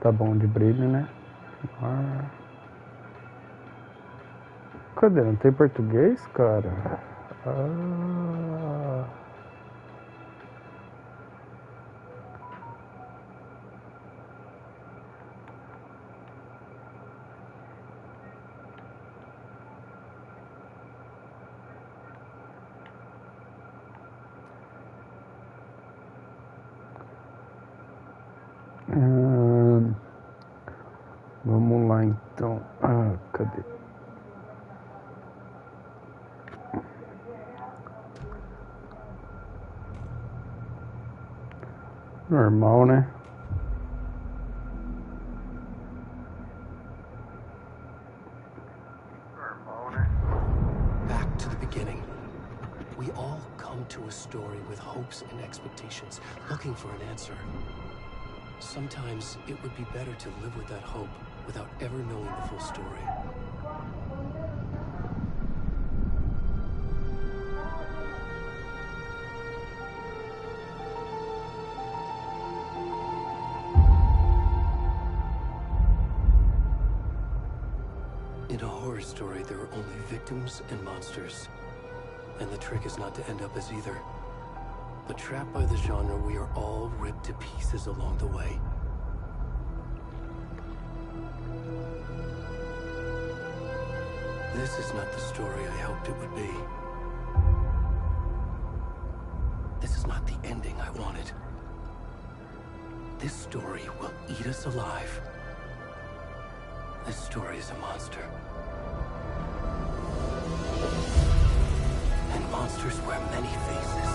Tá bom de brilho, né? Ah. Cadê? Não tem português, cara? Ah. Vamos lá então. Cadê? Normal, né? Back to the beginning. We all come to a story with hopes and expectations, looking for an answer. Sometimes it would be better to live with that hope without ever knowing the full story. In a horror story, there are only victims and monsters. And the trick is not to end up as either. But trapped by the genre, we are all ripped to pieces along the way. This is not the story I hoped it would be. This is not the ending I wanted. This story will eat us alive. This story is a monster. And monsters wear many faces.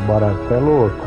Barato é louco.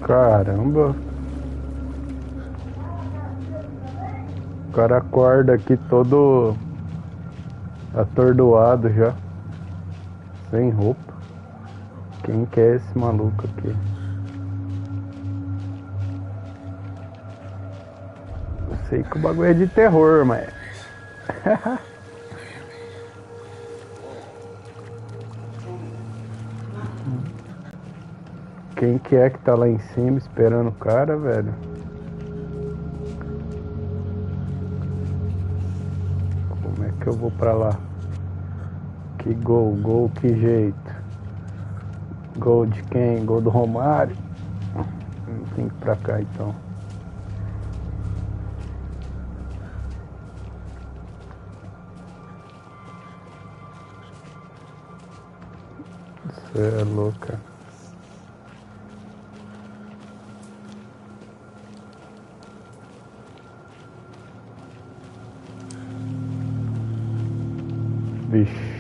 Caramba. O cara acorda aqui todo atordoado já. Sem roupa. Quem que é esse maluco aqui? Eu sei que o bagulho é de terror, mas... Quem que é tá lá em cima esperando o cara, velho? Como é que eu vou pra lá? Que gol, que jeito. Gol de quem? Gol do Romário? Tem que ir pra cá então. Você é louca. Vixe.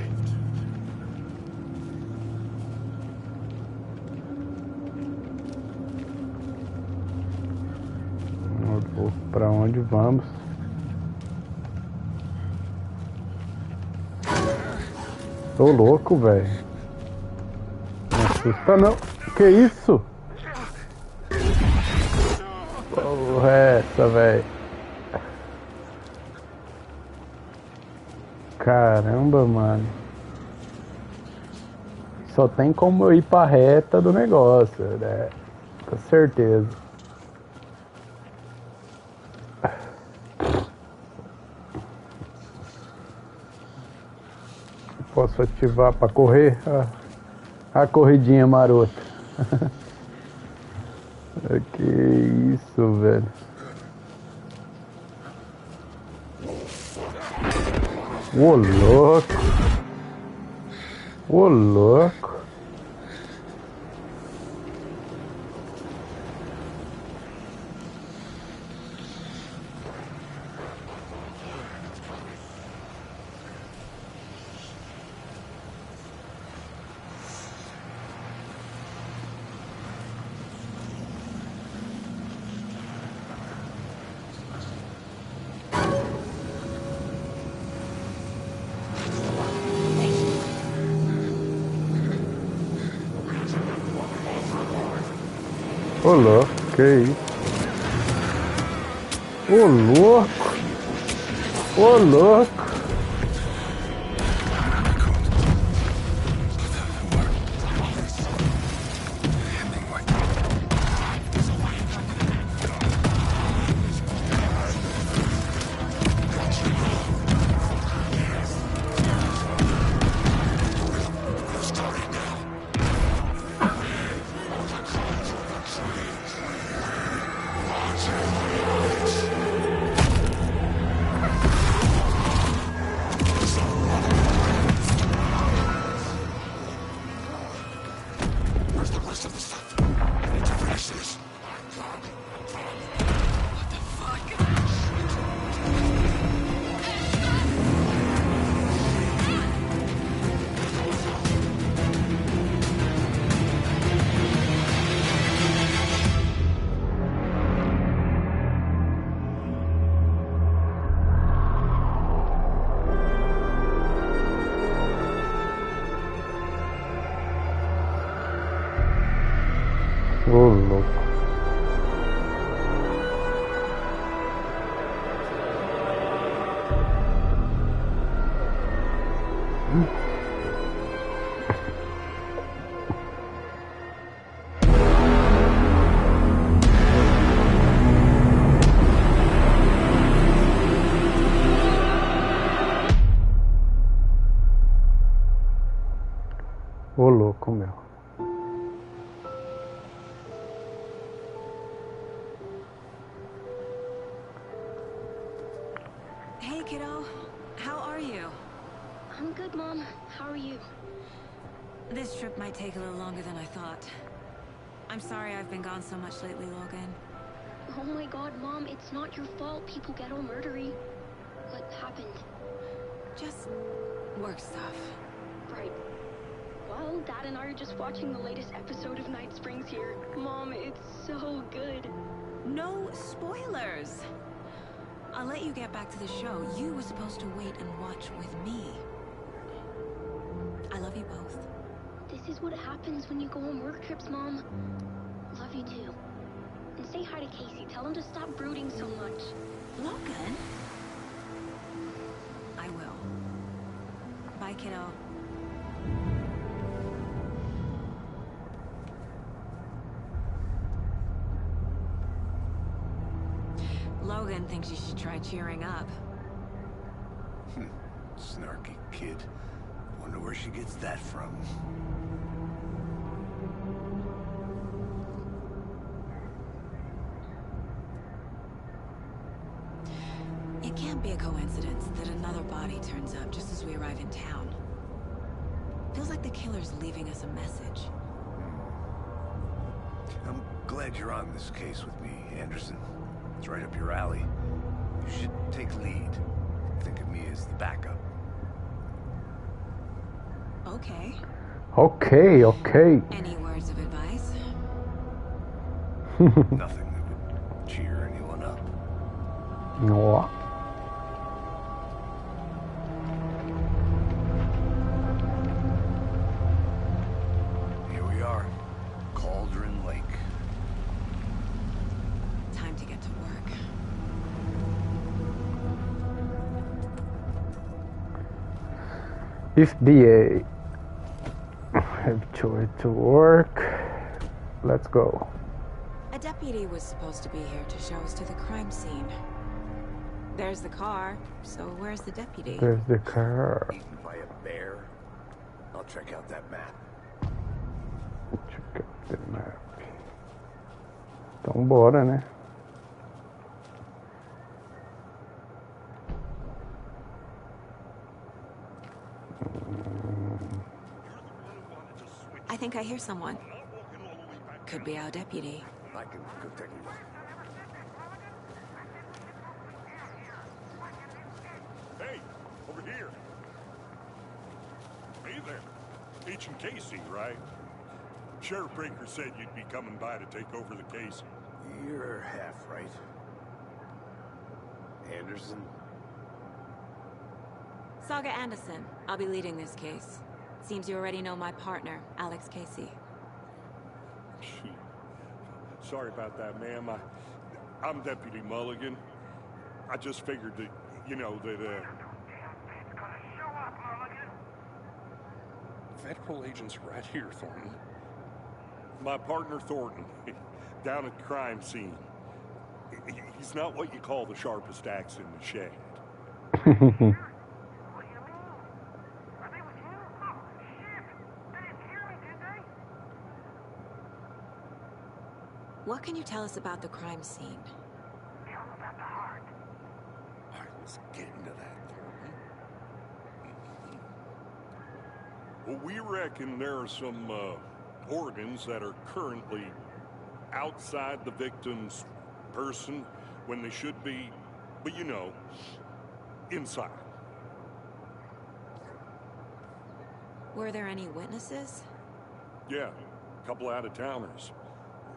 Pra onde vamos? Tô louco, velho. Não assusta não. Que isso? Porra é essa, velho? Caramba, mano. Só tem como eu ir pra reta do negócio, né? Com certeza. Posso ativar pra correr? A corridinha marota. Que isso, velho. Ô louco. Ô louco. Ô louco, que isso? Ô louco! Ô louco! Ô louco. Ô louco, meu. Hey, kiddo. How are you? I'm good, Mom. How are you? This trip might take a little longer than I thought. I'm sorry I've been gone so much lately, Logan. Oh my god, Mom, it's not your fault people get all murdery. What happened? Just work stuff. Right. Well, Dad and I are just watching the latest episode of Night Springs here. Mom, it's so good. No spoilers! I'll let you get back to the show. You were supposed to wait and watch with me. I love you both. This is what happens when you go on work trips, Mom. Love you too. And say hi to Casey. Tell him to stop brooding so much. Logan? I will. Bye, kiddo. Logan thinks you should try cheering up. Snarky kid. Wonder where she gets that from. It can't be a coincidence that another body turns up just as we arrive in town. Feels like the killer's leaving us a message. I'm glad you're on this case with me, Anderson. It's right up your alley. You should take lead. Think of me as the backup. Okay. Okay. Any words of advice? Nothing that would cheer anyone up. No. Here we are. Cauldron Lake. Time to get to work. If DA have to work, let's go. A deputy was supposed to be here to show us to the crime scene. There's the car, so where's the deputy? There's the car. Eaten by a bear? I'll check out that map. Check out the map. Então bora, né? I think I hear someone. Could be our deputy. I can go take a look. Hey, over here. Hey there. Agent Casey, right? Sheriff Breaker said you'd be coming by to take over the case. You're half right. Anderson? Saga Anderson. I'll be leading this case. Seems you already know my partner, Alex Casey. Sorry about that, ma'am. I'm Deputy Mulligan. I just figured that, you know, that, Federal agents are right here, Thornton. my partner Thornton, down at the crime scene. He's not what you call the sharpest axe in the shed. What can you tell us about the crime scene? I was getting to that, Thornton. Well, we reckon there are some organs that are currently outside the victim's person when they should be, but you know, inside. Were there any witnesses? Yeah, a couple out-of-towners.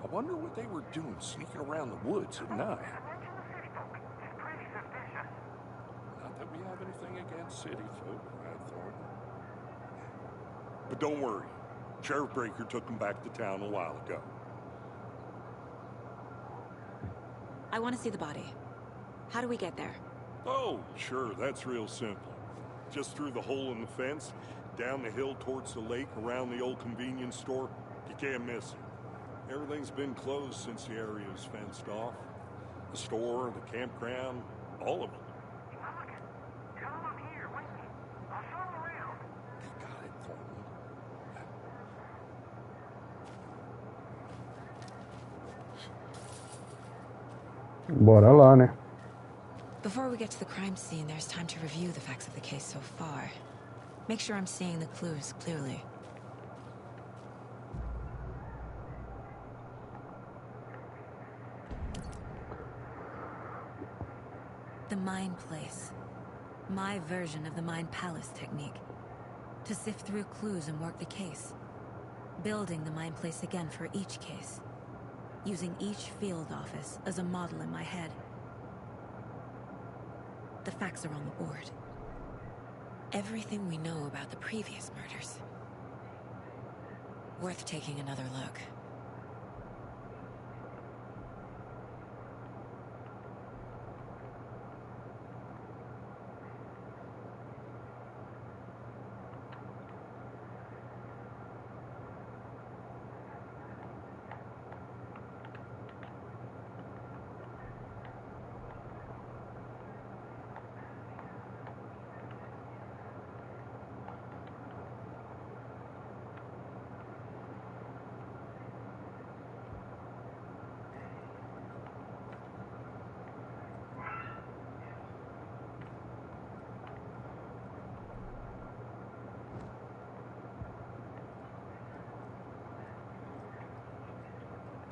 I wonder what they were doing sneaking around the woods at night. Not that we have anything against city folk, right, Thornton? But don't worry, Sheriff Breaker took them back to town a while ago. I want to see the body. How do we get there? Oh, sure, that's real simple. Just through the hole in the fence, down the hill towards the lake, around the old convenience store. You can't miss it. Everything's been closed since the area was fenced off. The store, the campground, all of it. Got it, Thornton. Bora lá, né? Before we get to the crime scene, there's time to review the facts of the case so far. Make sure I'm seeing the clues clearly. The Mind Place. My version of the Mind Palace technique. To sift through clues and work the case. Building the Mind Place again for each case. Using each field office as a model in my head. The facts are on the board. Everything we know about the previous murders. Worth taking another look.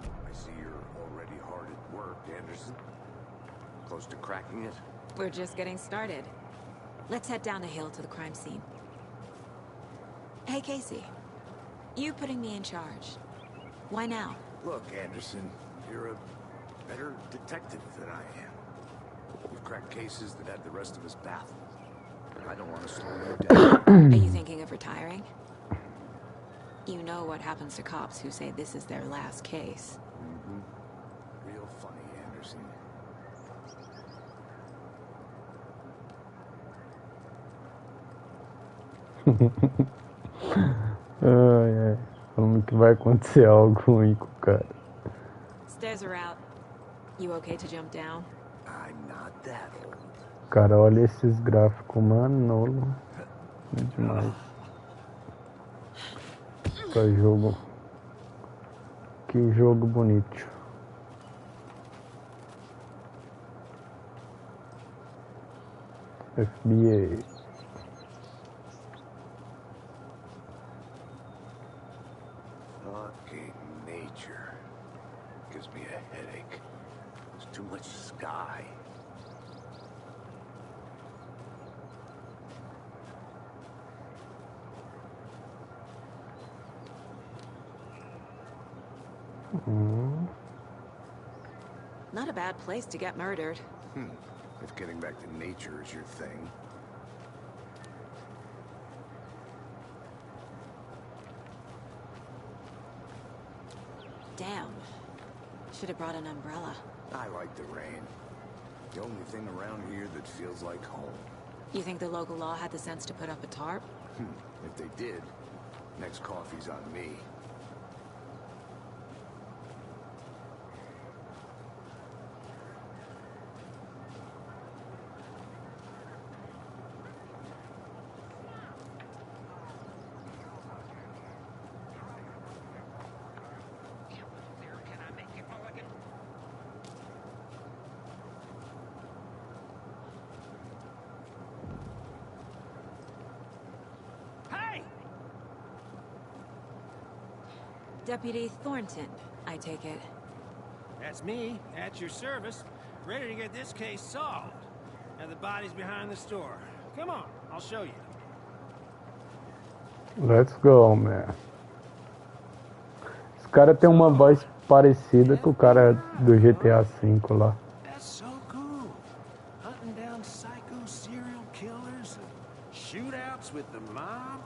I see you're already hard at work, Anderson. Close to cracking it? We're just getting started. Let's head down the hill to the crime scene. Hey, Casey. You putting me in charge. Why now? Look, Anderson, you're a better detective than I am. You've cracked cases that had the rest of us baffled. I don't want to slow you down. Are you thinking of retiring? You know what happens to cops who say this is their last case. Real funny, Anderson. Ai, ai. Falando que vai acontecer algo ruim com o cara. Stairs are out. You okay to jump down? I'm not that old. Cara, olha esses gráficos, Manolo. É demais. Pra jogo. Que jogo bonito. FBA. Fucking nature. Gives me a headache. There's too much sky. Not a bad place to get murdered. If getting back to nature is your thing. Damn. Should have brought an umbrella. I like the rain. The only thing around here that feels like home. You think the local law had the sense to put up a tarp? If they did, next coffee's on me. Deputy Thornton, I take it. That's me, at your service, ready to get this case solved. Now the body's behind the store. Come on, I'll show you. Let's go, man. Esse cara tem uma voz parecida com o cara do GTA V lá. That's so cool. Hunting down psycho serial killers and shootouts with the mob.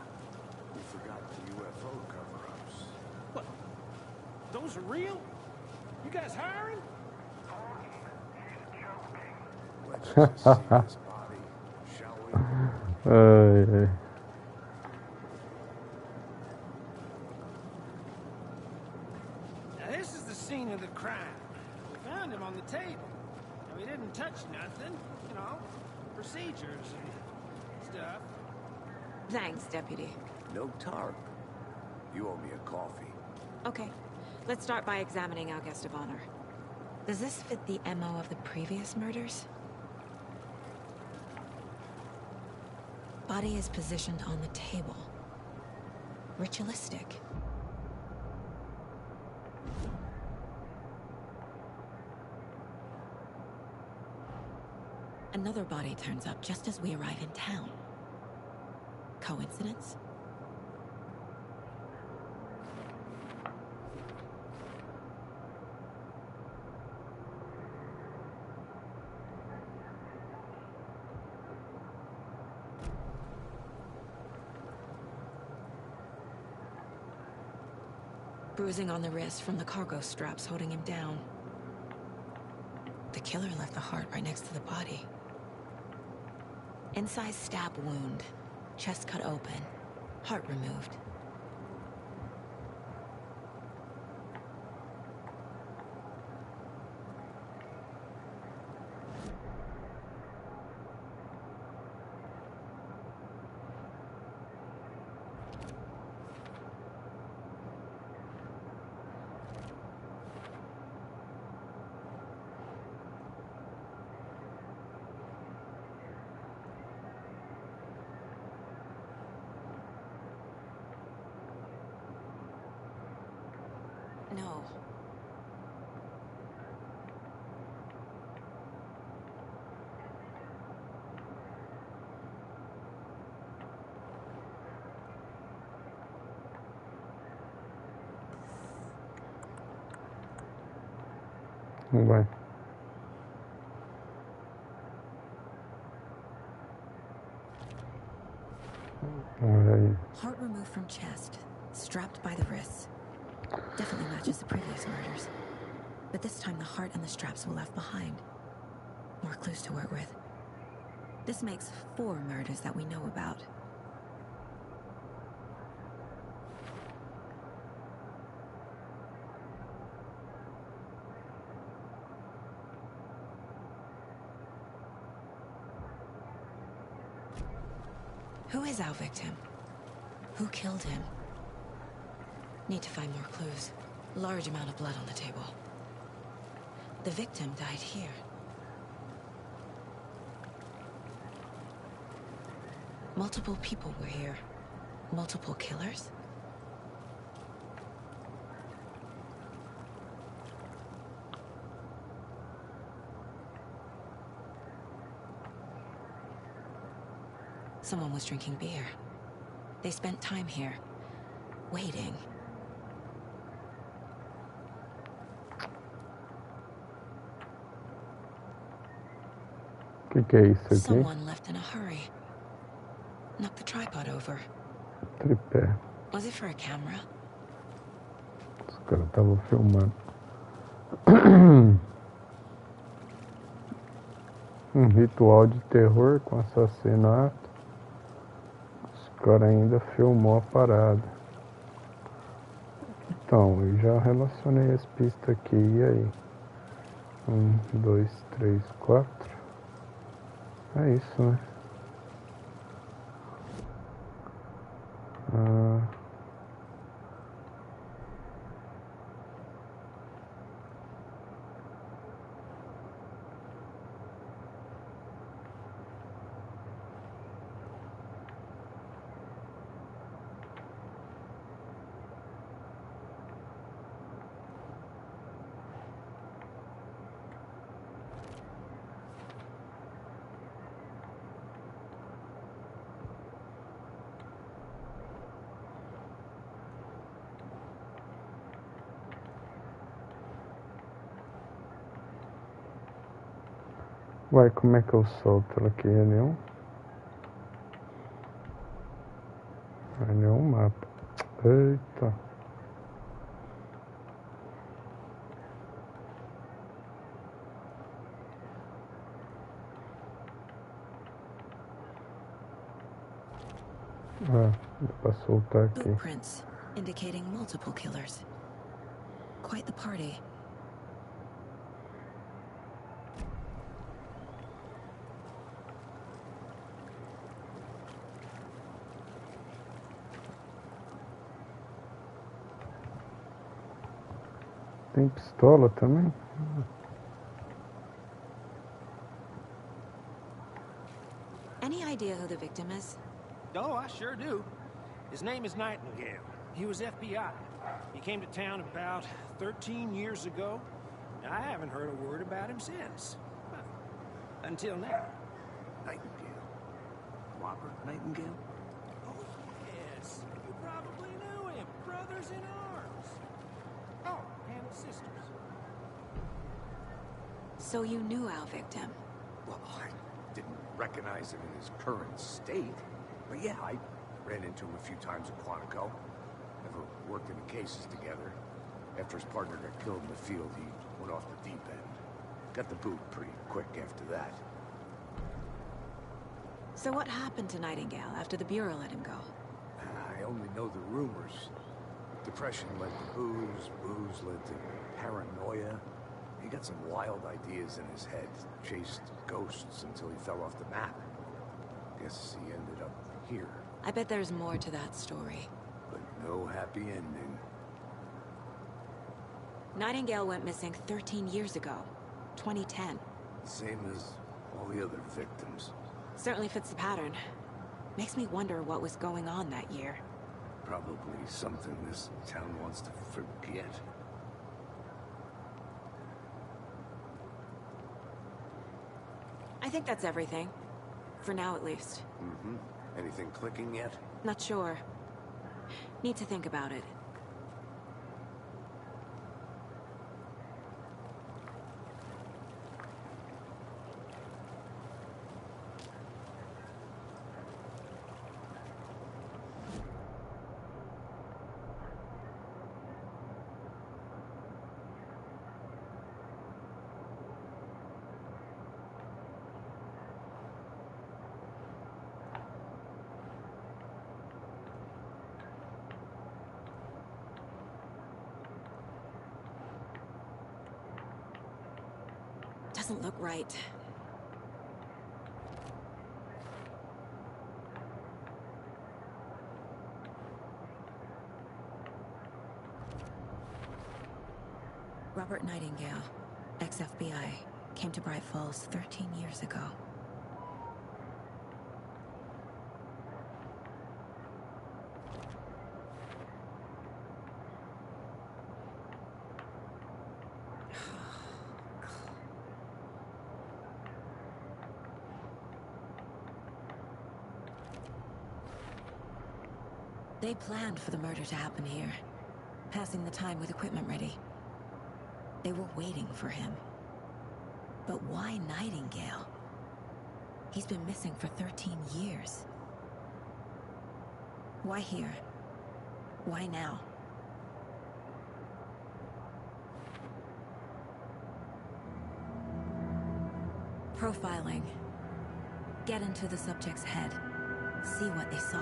We forgot the UFO cover-ups. What? Those are real? You guys hiring? Let's just see this body, shall we? Now this is the scene of the crime. We found him on the table. And we didn't touch nothing. You know, procedures and stuff. Thanks, Deputy. No tarp. You owe me a coffee. Okay, let's start by examining our guest of honor. Does this fit the MO of the previous murders? Body is positioned on the table. Ritualistic. Another body turns up just as we arrive in town. Coincidence? Bruising on the wrist from the cargo straps holding him down. The killer left the heart right next to the body. Incised stab wound. Chest cut open. Heart removed. No. Vai. Olha aí. Heart removed from chest, strapped by the wrists. Definitely matches the previous murders. But this time the heart and the straps were left behind. More clues to work with. This makes 4 murders that we know about. Who is our victim? Who killed him? Need to find more clues. Large amount of blood on the table. The victim died here. Multiple people were here. Multiple killers? Someone was drinking beer. They spent time here, waiting. Que é isso aqui? Someone left in a hurry. Knocked the tripod over. Tripé. Was it for a camera? Os caras estavam filmando. Um ritual de terror com assassinato. Os caras ainda filmou a parada. Então, eu já relacionei as pistas aqui, e aí? 1, 2, 3, 4. É isso, né? Uai, como é que eu solto ela aqui? É nenhum? É nenhum mapa. Eita. Ah, dá pra soltar aqui. Footprints indicating multiple killers. Quite the party. Tem pistola também? Any idea who the victim is? Oh, I sure do. His name is Nightingale. He was FBI. He came to town about 13 years ago. I haven't heard a word about him since. Well, until now. Nightingale. Robert Nightingale? Oh, yes. You probably knew him. Brothers in arms. Oh, and sisters. So you knew our victim? Well, I didn't recognize him in his current state. But yeah, I ran into him a few times at Quantico. Never worked any cases together. After his partner got killed in the field, he went off the deep end. Got the boot pretty quick after that. So what happened to Nightingale after the Bureau let him go? I only know the rumors. Depression led to booze, booze led to paranoia. He got some wild ideas in his head, chased ghosts until he fell off the map. Guess he ended up here. I bet there's more to that story. But no happy ending. Nightingale went missing 13 years ago, 2010. Same as all the other victims. Certainly fits the pattern. Makes me wonder what was going on that year. Probably something this town wants to forget. I think that's everything. For now, at least. Mm-hmm. Anything clicking yet? Not sure. Need to think about it. Doesn't look right. Robert Nightingale, ex-FBI, came to Bright Falls 13 years ago. They planned for the murder to happen here, passing the time with equipment ready. They were waiting for him. But why Nightingale? He's been missing for 13 years. Why here? Why now? Profiling. Get into the subject's head. See what they saw.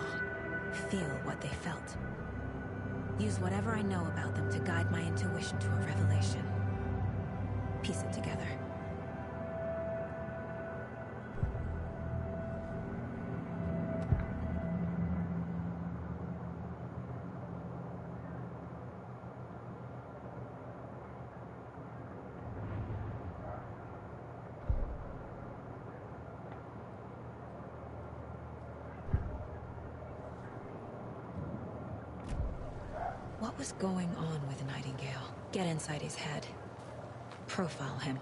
Feel what they felt. Use whatever I know about them to guide my intuition to a revelation. Piece it together. What was going on with Nightingale? Get inside his head. Profile him.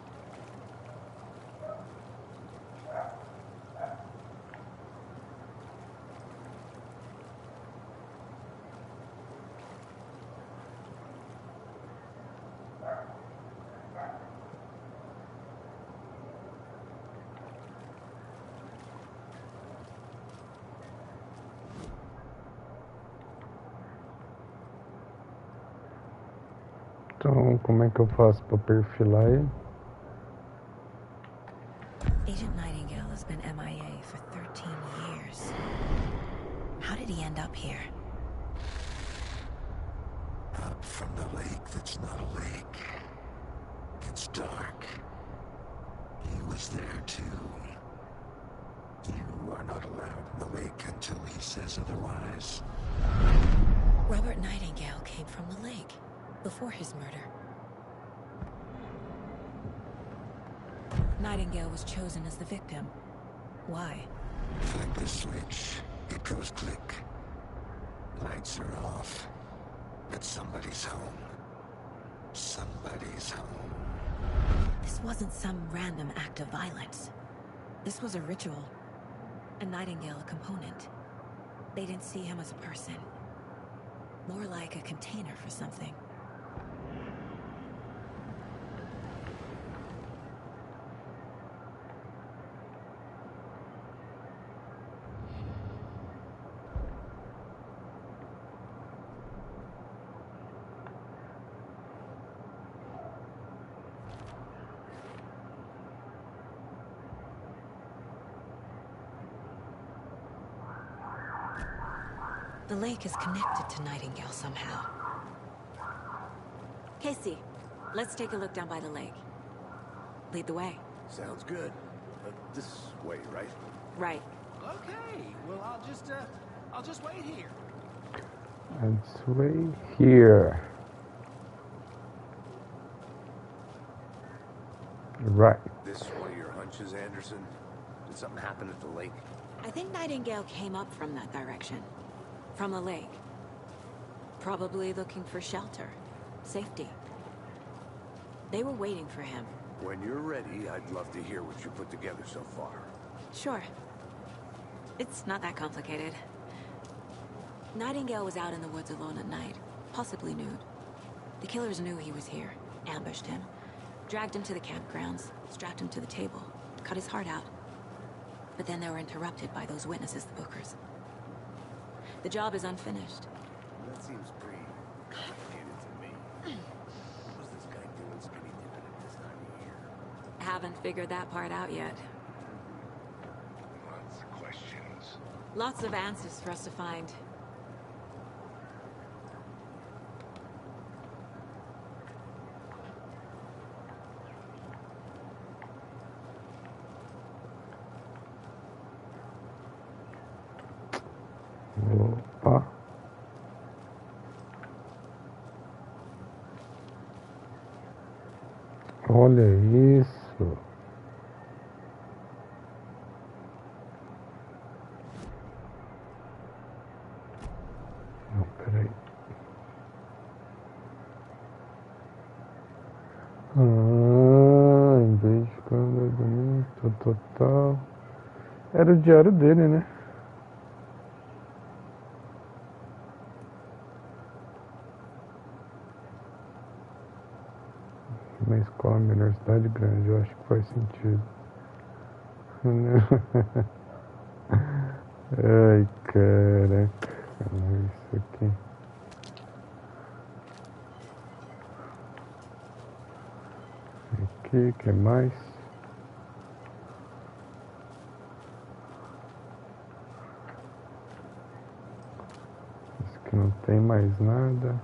Então, como é que eu faço para perfilar ele? Agent Nightingale has been MIA for 13 years. How did he end up here? Up from the lake that's not a lake. It's dark. He was there too. You are not allowed in the lake until he says otherwise. Robert Nightingale came from the lake. Before his murder. Nightingale was chosen as the victim. Why? Flick the switch. It goes click. Lights are off. But somebody's home. Somebody's home. This wasn't some random act of violence. This was a ritual. A Nightingale a component. They didn't see him as a person. More like a container for something. The lake is connected to Nightingale somehow. Casey, let's take a look down by the lake. Lead the way. Sounds good. This way, right? Right. Okay, well, I'll just wait here. Let's wait here. Right. This one of your hunches, Anderson? Did something happen at the lake? I think Nightingale came up from that direction. From the lake. Probably looking for shelter. Safety. They were waiting for him. When you're ready, I'd love to hear what you put together so far. Sure. It's not that complicated. Nightingale was out in the woods alone at night, possibly nude. The killers knew he was here, ambushed him, dragged him to the campgrounds, strapped him to the table, cut his heart out. But then they were interrupted by those witnesses, the Bookers. The job is unfinished. That seems pretty complicated to me. What was this guy doing skinny dipping at this time of year? Haven't figured that part out yet. Lots of questions. Lots of answers for us to find. Opa. Olha isso. Não, peraí. Em vez de quando bonito, total. Era o diário dele, né? Uma escola menor cidade grande, eu acho que faz sentido. Ai, caraca, isso aqui. Aqui, que mais? tem mais nada.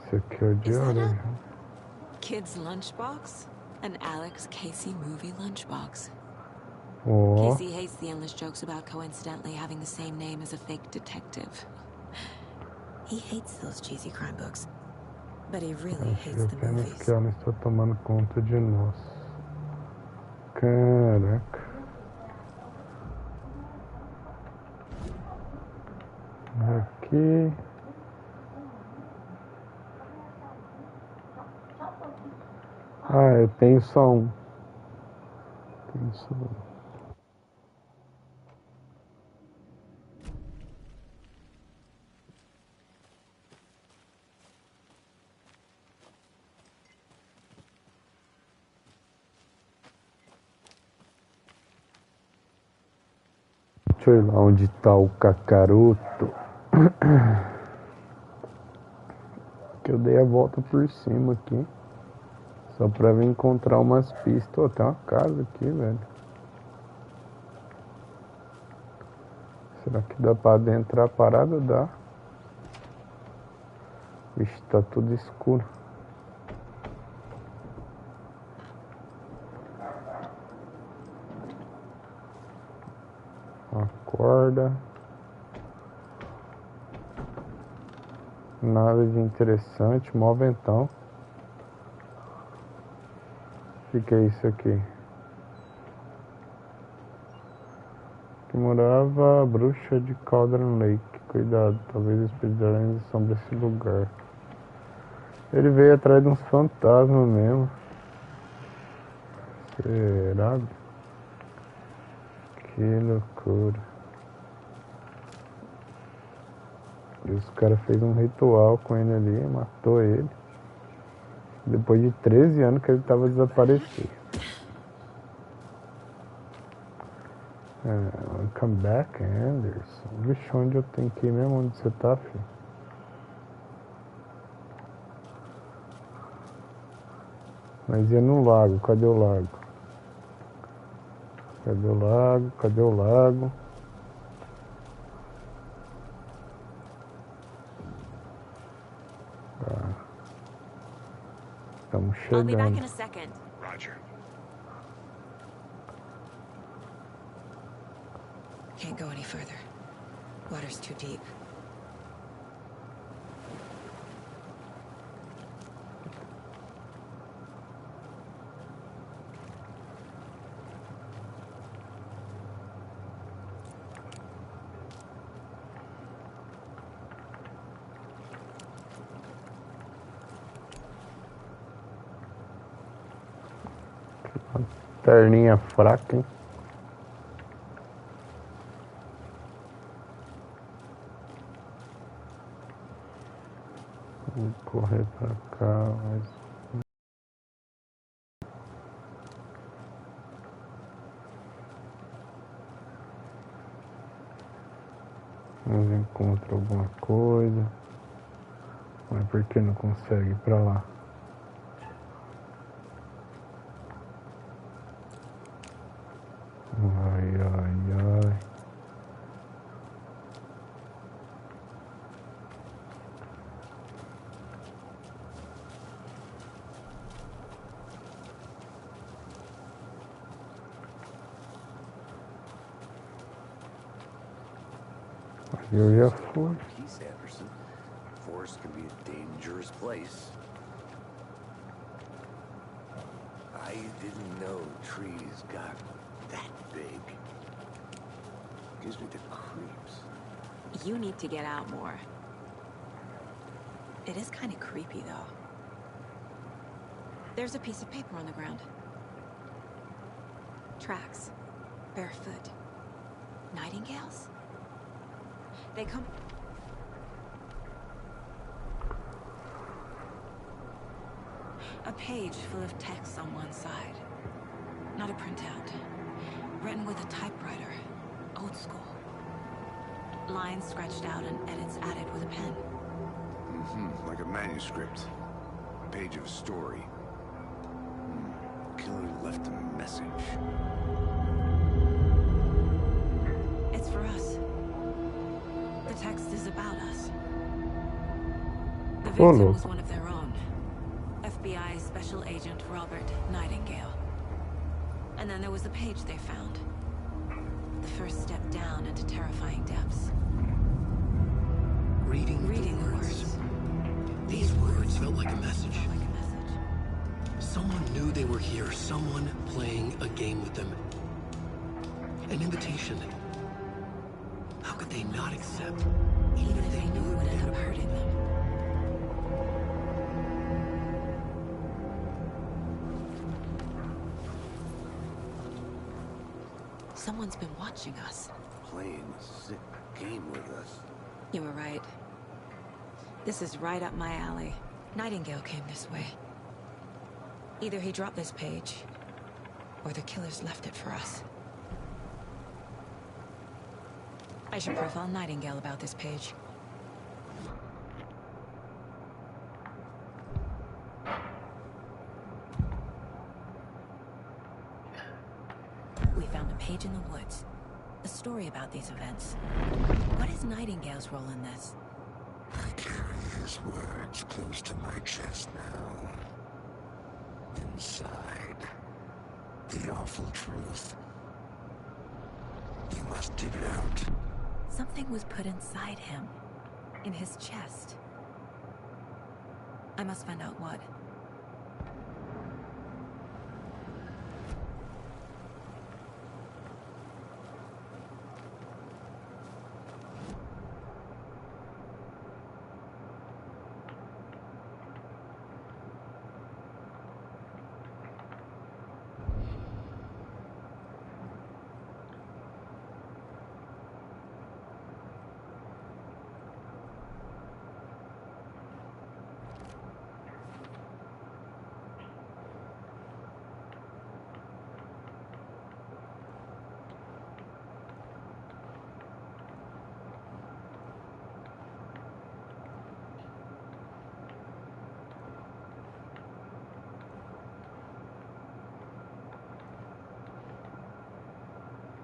Esse aqui é o de Is that orelha. a kid's lunchbox? An Alex Casey movie lunchbox. Ó, Casey hates the endless jokes about coincidentally having the same name as a fake detective. He hates those cheesy crime books, but he really hates the apenas movies. que ela está tomando conta de nós. Caraca. Aqui. Ah, eu tenho só um. Tenho só um. Deixa eu ir lá onde tá o cacaroto. Que eu dei a volta por cima aqui. Só pra vir encontrar umas pistas. Ó, tem uma casa aqui, velho. Será que dá pra adentrar a parada? Dá. Vixe, tá tudo escuro. Uma corda. Nada de interessante. Mó ventão. O que é isso aqui? Que morava a bruxa de Cauldron Lake. Cuidado, talvez os espíritos ainda assombrem esse lugar. Ele veio atrás de uns fantasmas mesmo. Será? Que loucura. E os caras fez um ritual com ele ali, matou ele. Depois de 13 anos que ele tava desaparecido. Come back, Anderson. Vixe, onde eu tenho que ir mesmo? Onde você tá, filho? Mas ia no lago. Cadê o lago? Cadê o lago? Cadê o lago? Estamos I'll be back in chegando. a second. Roger. Can't go any further. Water's too deep. Perninha fraca, hein? Vou correr pra cá, mas... Vamos ver se encontra alguma coisa. Mas por que não consegue ir pra lá? Ai, ai, ai. Eu já fui. Peace, Anderson. Forest can be a dangerous place. I didn't know trees got that big. Gives me the creeps. You need to get out more. It is kind of creepy, though. There's a piece of paper on the ground. Tracks. Barefoot. Nightingales? They come... A page full of text on one side. Not a printout. Written with a typewriter. Old school. Lines scratched out and edits added with a pen. Like a manuscript. A page of a story. Killer left a message. It's for us. The text is about us. Ô, victim was louco. one of their own. FBI Special Agent Robert Nightingale. And then there was the page they found. The first step down into terrifying depths. Reading the the words. These words felt like a message. Someone knew they were here. Someone playing a game with them. An invitation. How could they not accept? Even if they knew it would end up hurting them. Someone's been watching us. Playing a sick game with us. You were right. This is right up my alley. Nightingale came this way. Either he dropped this page, or the killers left it for us. I should profile Nightingale about this page. We found a page in the woods. A story about these events. What is Nightingale's role in this? I carry his words close to my chest now. Inside, the awful truth. You must dig it out. Something was put inside him. In his chest. I must find out what.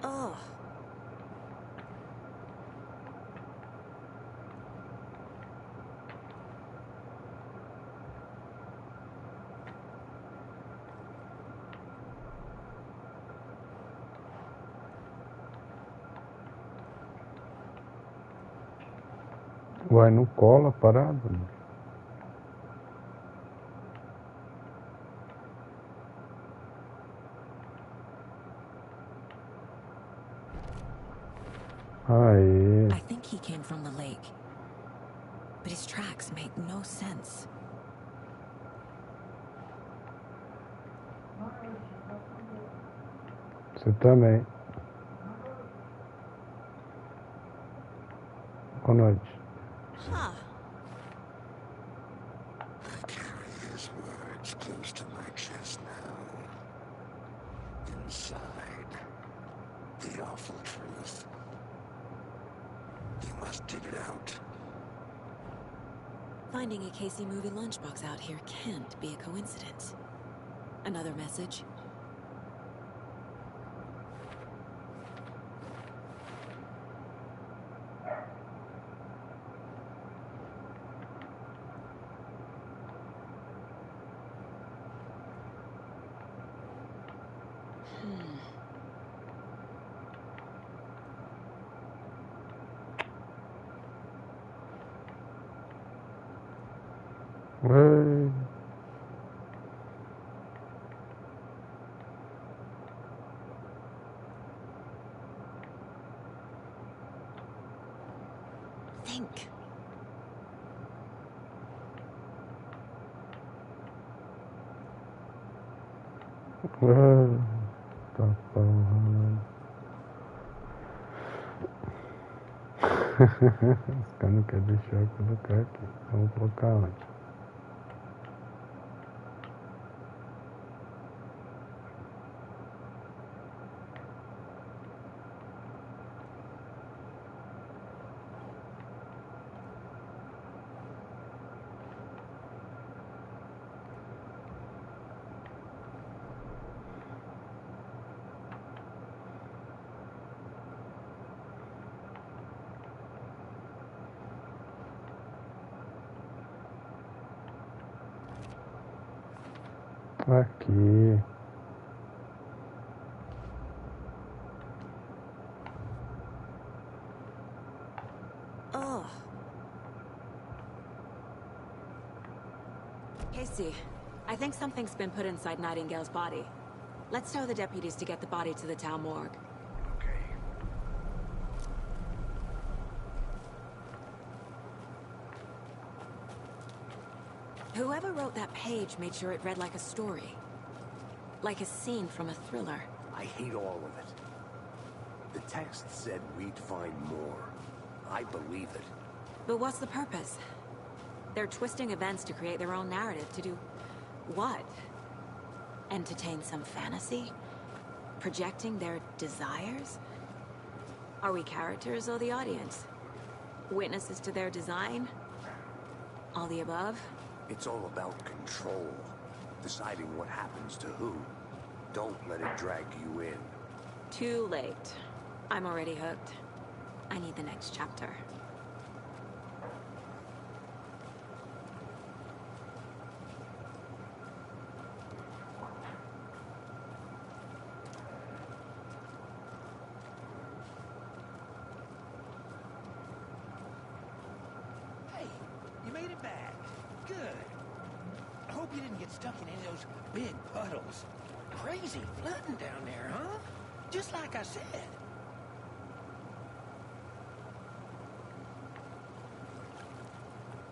Oh. Uai, não cola a parada. Aê. I think he came from the lake. But his tracks make no sense. Você também. Boa noite. Huh. I carry his words close to my chest now. Inside, the awful truth. You must dig it out. Finding a Casey movie lunchbox out here can't be a coincidence. Another message? Ué. Think. Tá porra. Os caras não querem deixar eu colocar aqui. Vamos colocar onde? Aqui. Oh. Casey, I think something's been put inside Nightingale's body. Let's tell the deputies to get the body to the town morgue. Okay. Whoever wrote that page made sure it read like a story. Like a scene from a thriller. I hate all of it. The text said we'd find more. I believe it. But what's the purpose? They're twisting events to create their own narrative to do... what? Entertain some fantasy? Projecting their desires? Are we characters or the audience? Witnesses to their design? All the above? It's all about control. Deciding what happens to who. Don't let it drag you in. Too late. I'm already hooked. I need the next chapter. Hey, you made it back. Good. I hope you didn't get stuck in any of those big puddles. Crazy flooding down there, huh? Just like I said.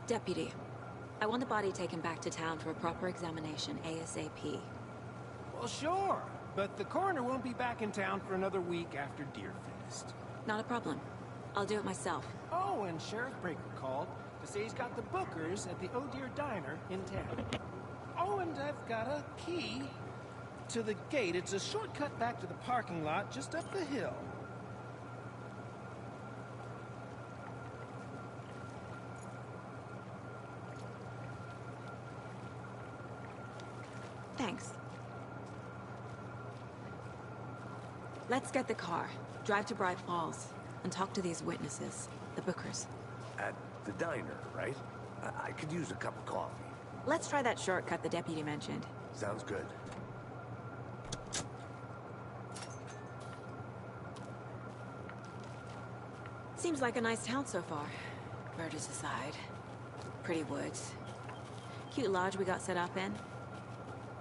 Deputy, I want the body taken back to town for a proper examination ASAP. Well, sure. But the coroner won't be back in town for another week after Deerfest. Not a problem. I'll do it myself. Oh, and Sheriff Breaker called to say he's got the bookers at the Oh Dear Diner in town. Oh, and I've got a key to the gate. It's a shortcut back to the parking lot just up the hill. Thanks. Let's get the car, drive to Bright Falls, and talk to these witnesses, the bookers. At the diner, right? I could use a cup of coffee. Let's try that shortcut the deputy mentioned. Sounds good. Seems like a nice town so far. Murders aside. Pretty woods. Cute lodge we got set up in.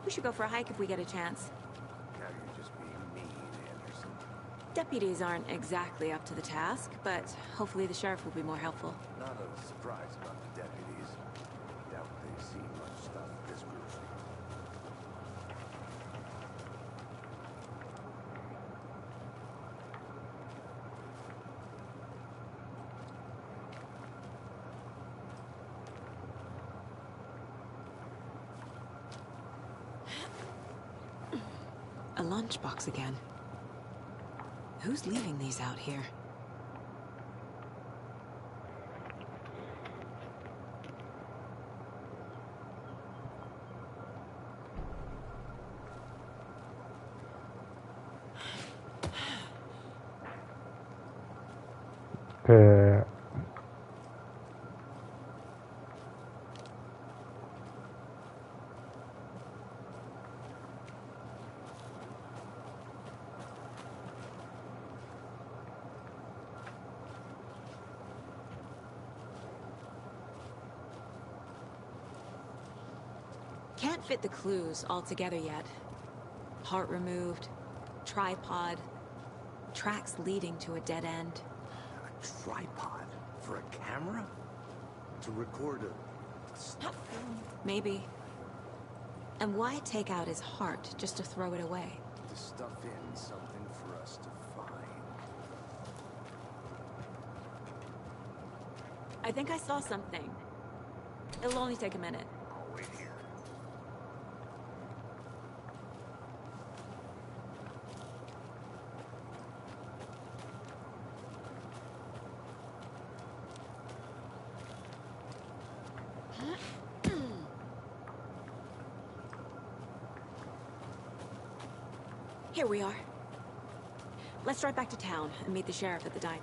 We should go for a hike if we get a chance. Now you're just being mean, Anderson. Deputies aren't exactly up to the task, but hopefully the sheriff will be more helpful. Not a surprise about the deputies. Doubt they've seen much stuff this gruesome. A lunchbox again. Who's leaving these out here? Can't fit the clues all together yet. Heart removed, tripod, tracks leading to a dead end. A tripod? For a camera? To record a stuff film? Maybe. And why take out his heart just to throw it away? To stuff in something for us to find. I think I saw something. It'll only take a minute. I'll wait here. Here we are. Let's drive back to town and meet the sheriff at the diner.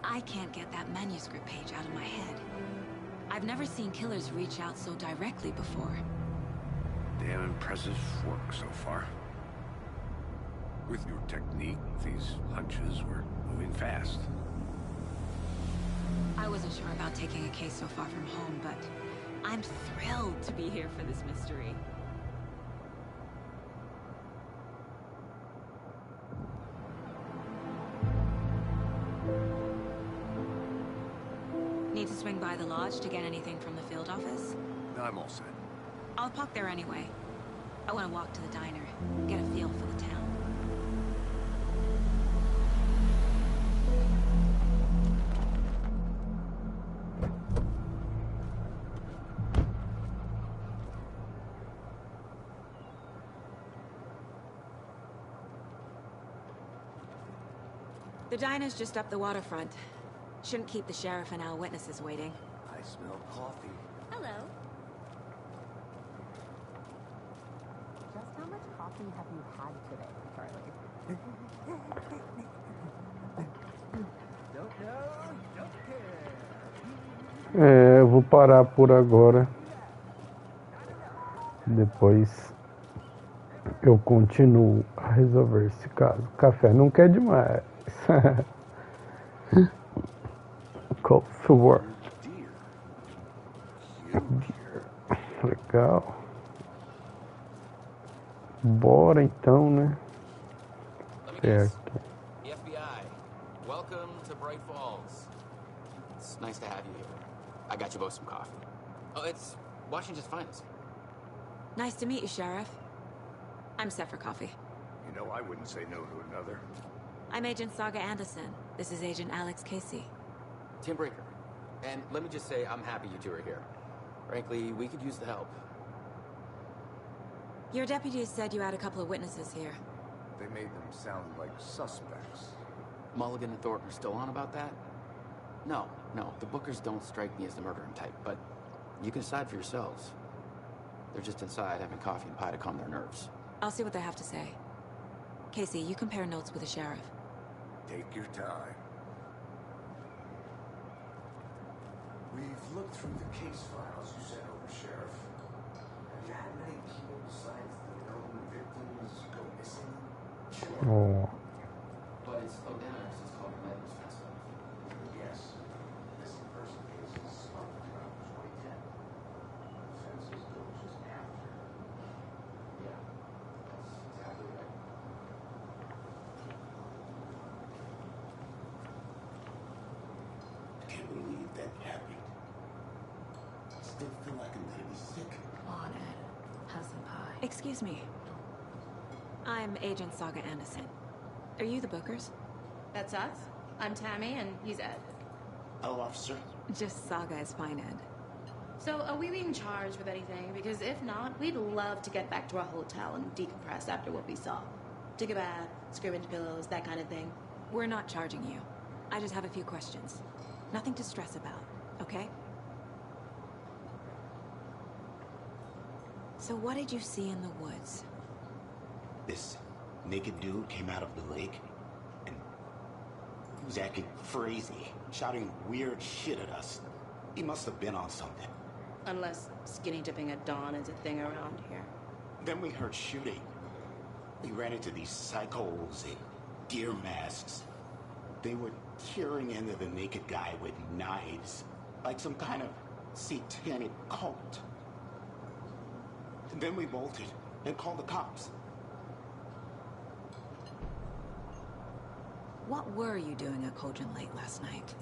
I can't get that manuscript page out of my head. I've never seen killers reach out so directly before. Damn impressive work so far. With your technique, these hunches were moving fast. I wasn't sure about taking a case so far from home, but I'm thrilled to be here for this mystery. Need to swing by the lodge to get anything from the field office? I'm all set. I'll park there anyway. I want to walk to the diner, get a feel for the town. The diner's just up the waterfront. Shouldn't keep the sheriff and our witnesses waiting. I smell coffee. Hello. Just how much coffee have you had today, Charlie? Don't care. Eu vou parar por agora. Depois eu continuo a resolver esse caso. Café não quer demais. Coffee work. Legal. Bora então, né? The FBI. Welcome to Bright Falls. It's nice to have you here. I got you both some coffee. Oh, it's Washington's finest. Nice to meet you, Sheriff. I'm set for coffee. You know, I wouldn't say no to another. I'm Agent Saga Anderson. This is Agent Alex Casey. Tim Breaker. And let me just say, I'm happy you two are here. Frankly, we could use the help. Your deputies said you had a couple of witnesses here. They made them sound like suspects. Mulligan and Thornton are still on about that? No, the Bookers don't strike me as the murdering type, but you can decide for yourselves. They're just inside having coffee and pie to calm their nerves. I'll see what they have to say. Casey, you compare notes with the sheriff. Take your time. We've looked through the case files you sent over, Sheriff. Have you had many people besides the known victims go missing? Sure. Oh. But it's slowed down since called the Medals Festival. Yes. Missing person cases started around 2010. Census goes just after. Yeah, that's exactly right. I can't believe that happened. I still feel like I'm gonna be sick. Come on, Ed. Have some pie. Excuse me. I'm Agent Saga Anderson. Are you the Bookers? That's us. I'm Tammy, and he's Ed. Hello, officer. Just Saga is fine, Ed. So, are we being charged with anything? Because if not, we'd love to get back to our hotel and decompress after what we saw. Take a bath, scream into pillows, that kind of thing. We're not charging you. I just have a few questions. Nothing to stress about, okay? So what did you see in the woods? This naked dude came out of the lake, and he was acting crazy, shouting weird shit at us. He must have been on something. Unless skinny dipping at dawn is a thing around here. Then we heard shooting. We ran into these psychos in deer masks. They were tearing into the naked guy with knives, like some kind of satanic cult. And then we bolted and called the cops. What were you doing at Cogent late last night?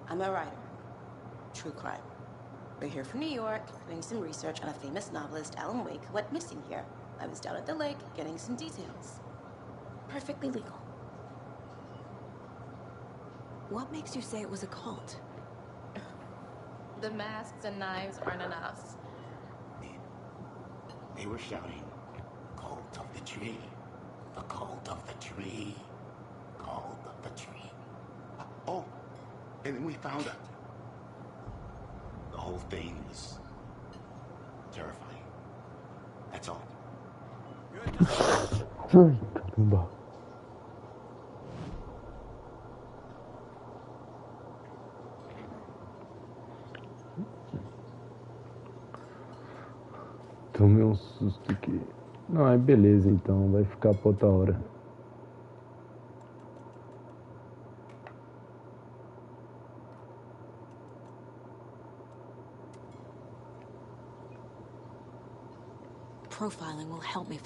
I'm a writer. True crime. We're here from New York, doing some research on a famous novelist, Alan Wake, who went missing here. I was down at the lake, getting some details. Perfectly legal. What makes you say it was a cult? The masks and knives aren't enough. They were shouting, "Cult of the tree, the cult of the tree, cult of the tree." Oh, and then we found her. The whole thing is terrifying. That's all. Tomei um susto aqui. Não, é beleza então, vai ficar pra outra hora. Profiling will help me find